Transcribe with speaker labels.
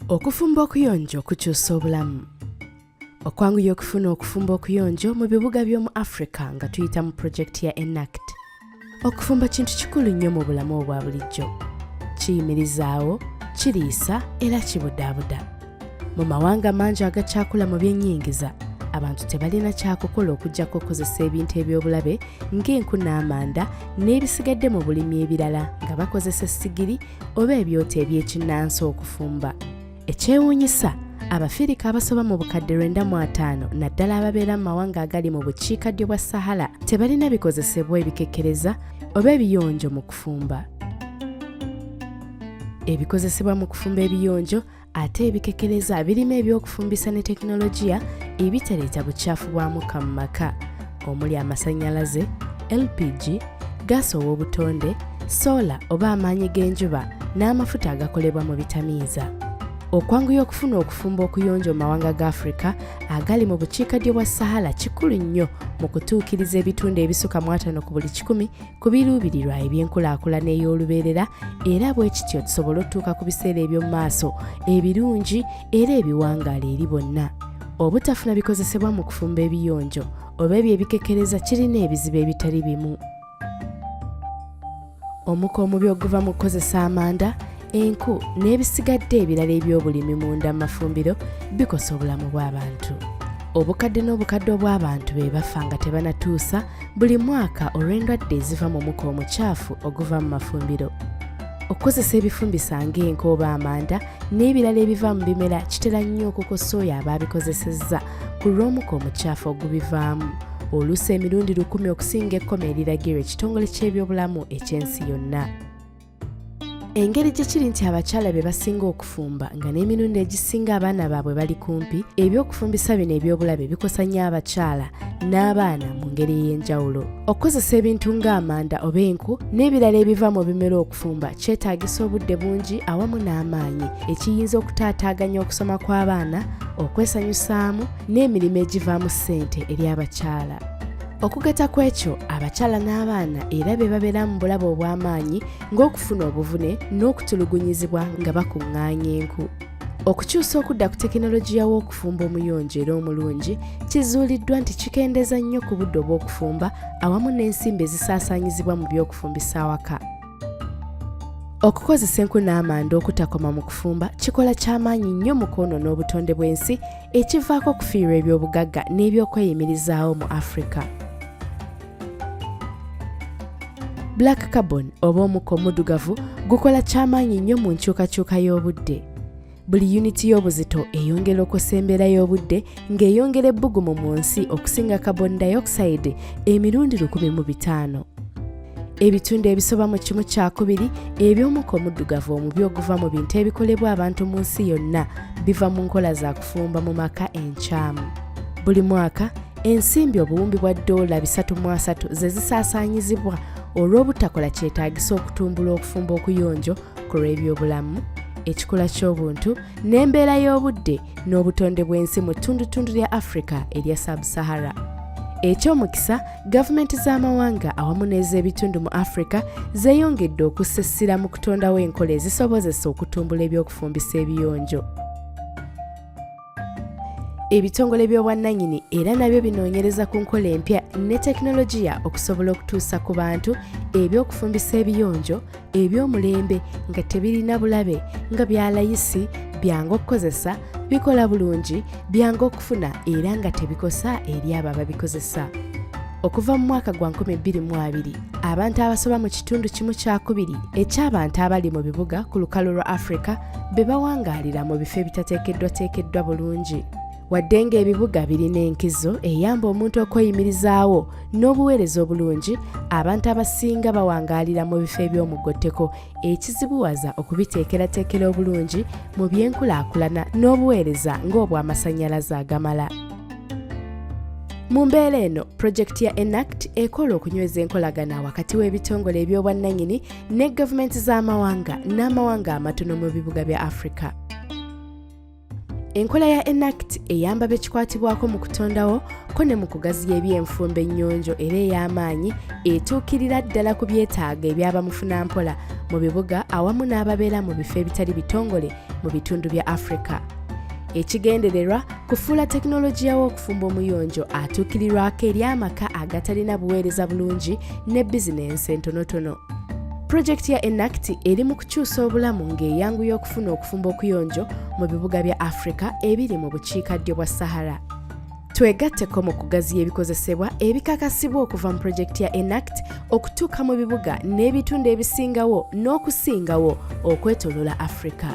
Speaker 1: Okufumba okuyonjo kukyusa obulamu. Okwanguya okufuna okufumba okuyonjo mu bibuga by'omu Africa nga tuyita mu project ya ENACT. Okufumba kintu kikulu nnyo mu bulamu obwa bulijjo. Kiyimirizaawo, kiriisa era kibudaabuda. Mu mawanga mangi agakyakula mu byennyingiza, abantu tebalina kyakukola okuggyako okukozesa ebintu eby'obulabe ng'enku n'amanda n'ebisigadde mu bulimi ebirala nga bakozesa essigiri oba ebyoto eby'ekinnansi okufumba. Ekyewuunyisa, Abafirika abasoba mu bukadde 45 naddala ababeera mu mawanga agali mu bukiikaddyo bwa Sahara tebalina bikozesebwa ebikekkereza oba ebiyonjo mu kufumba. Ebikozesebwa mu kufumba ebiyonjo ate ebikekkereza birimu ebyokufumbisa ne tekinologiya ebitaleeta bukyafu bwa mukka mu maka omuli amasannyalaze, LPG, gaasi ow'obutonde, sola oba amaanyi g'enjuba n'amafuta agakolebwa mu bitamiiza. Okwanguya okufuna okufumba okuyonjo mu mawanga ga Africa agali mu bukiikaddyo bwa Sahara kikulu nnyo mu kutuukiriza ebitundu ebisukka mu 5 ku buli 100 ku biruubirirwa eby'enkulaakulana ey'olubeerera era bwe kityo tusobola otuuka ku biseera eby'omu maaso ebirungi era ebiwangaala eri bonna. Obutafuna bikozesebwa mu kufumba ebiyonjo oba ebyebikekkereza kirina ebizibu ebitali bimu. Omukka omubi oguva mu kukozesa amanda, enku n'ebisigadde ebirala eby'obulimi munda mu mafumbiro bikosa obulamu bw'abantu. Obukadde n'obukadde obw'abantu be bafa nga tebanatuusa buli mwaka olw'endwadde eziva mu mukka omukyafu oguva mu mafumbiro. Okukozesa ebifumbisa ng'enku oba amanda n'ebirala ebiva mu bimera kitera nnyo okukosa oyo ababikozesezza ku lw'omukka omukyafu ogubivaamu, oluusi emirundi 1000 okusinga ekkoma eriragirwa ekitongole ky'ebyobulamu eky'ensi yonna. Engeri gye kiri nti abakyala be basinga okufumba nga n'emirundi egisinga abaana baabwe bali kumpi, ebyokufumbisa bino eby'obulabe bikosa nnyo abakyala n'abaana mu ngeri ey'enjawulo. Okukozesa ebintu ng'amanda oba enku n'ebirala ebiva mu bimera okufumba kyetaagisa obudde bungi awamu n'amaanyi ekiyinza okutaataaganya okusoma kw'abaana, okwesanyusaamu n'emirimu egivaamu ssente eri abakyala. Okugata kw'ekyo abakyala n'abaana era be babeera mu bulabe obw'amaanyi ng'okufuna obuvune n'okutulugunyizibwa nga bakuŋŋaanya enku. Okukyusa okudda ku tekinologiya w'okufumba omuyonjo era omulungi kizuuliddwa nti kikendeeza nnyo ku budde obw'okufumba awamu n'ensimbi ezisaasaanyizibwa mu by'okufumbisa awaka. Okukozesa enku n'amanda okutakoma mu kufumba kikola ky'amaanyi nnyo mu kwonoona obutonde bw'ensi ekivaako okufiirwa eby'obugagga n'ebyokweyimirizaawo mu Africa. Black carbon oba omukka omuddugavu gukola ky'amaanyi nnyo mu nkyukakyuka y'obudde. Buli yuniti y'obuzito eyongera okussa embeera y'obudde ng'eyongera ebbugumu mu nsi okusinga carbon dioxide emirundi 1,500. Ebitundu ebisoba mu 1/2 eby'omukka omuddugavu omubi oguva mu bintu ebikolebwa abantu mu nsi yonna biva mu nkola za kufumba mu maka enkyamu. Buli mwaka ensimbi obuwumbi bwa $330 ze zisaasaanyizibwa olw'obutakola kyetaagisa okutumbula okufumba okuyonjo ku lw'ebyobulamu, ekikola ky'obuntu n'embeera y'obudde n'obutonde bw'ensi mu ttundutundu lya Africa erya sub-Saharan. Ekyomukisa, gavumenti z'amawanga awamu n'ez'ebitundu mu Africa zeeyongedde okussa essira mu kutondawo enkola ezisobozesa okutumbula ebyokufumbisa ebiyonjo. Ebitongole by'obwannannyini era nabyo binoonyereza ku nkola empya ne tekinologiya okusobola okutuusa ku bantu ebyokufumbisa ebiyonjo eby'omulembe nga tebirina bulabe, nga bya layisi, byangu okukozesa, bikola bulungi, byangu okufuna era nga tebikosa eri abo ababikozesa. Okuva mu mwaka gwa 2020, abantu abasoba mu kitundu 1/2 eky'abantu abali mu bibuga ku lukalu lwa Africa be bawangaalira mu bifo ebitateekeddwateekeddwa bulungi. Wadde ng'ebibuga birina enkizo eyamba omuntu okweyimirizaawo n'obuweereza obulungi, abantu abasinga bawangaalira mu bifo eby'omugotteko ekizibuwaza okubiteekerateekera obulungi mu by'enkulaakulana n'obuweereza ng'obw'amasannyalaze agamala. Mu mbeera eno, pulojekiti ya ENACT ekola okunyweza enkolagana wakati w'ebitongole eby'obwannannyini ne gavumenti z'amawanga n'amawanga amatono mu bibuga bya Africa. Enkola ya ENACT eyamba bekikwatibwako mu kutondawo ko ne mu kugaziya ebyenfumba ennyonjo era ey'amaanyi etuukirira ddala ku byetaago eby'abamufunampola mu bibuga awamu n'ababeera mu bifo ebitali bitongole mu bitundu bya Africa. Ekigendererwa kufuula tekinologiya w'okufumba omuyonjo atuukirirwako eri amaka agatalina buweereza bulungi ne bizinensi entonotono. Pulojekiti ya ENACT eri mu kukyusa obulamu ng'eyanguya okufuna okufumba okuyonjo mu bibuga bya Africa ebiri mu bukiikaddyo bwa Sahara. Twegatteko mu kugaziya ebikozesebwa ebikakasibwa okuva mu pulojekiti ya ENACT okutuuka mu bibuga n'ebitundu ebisingawo n'okusingawo okwetooloola Africa.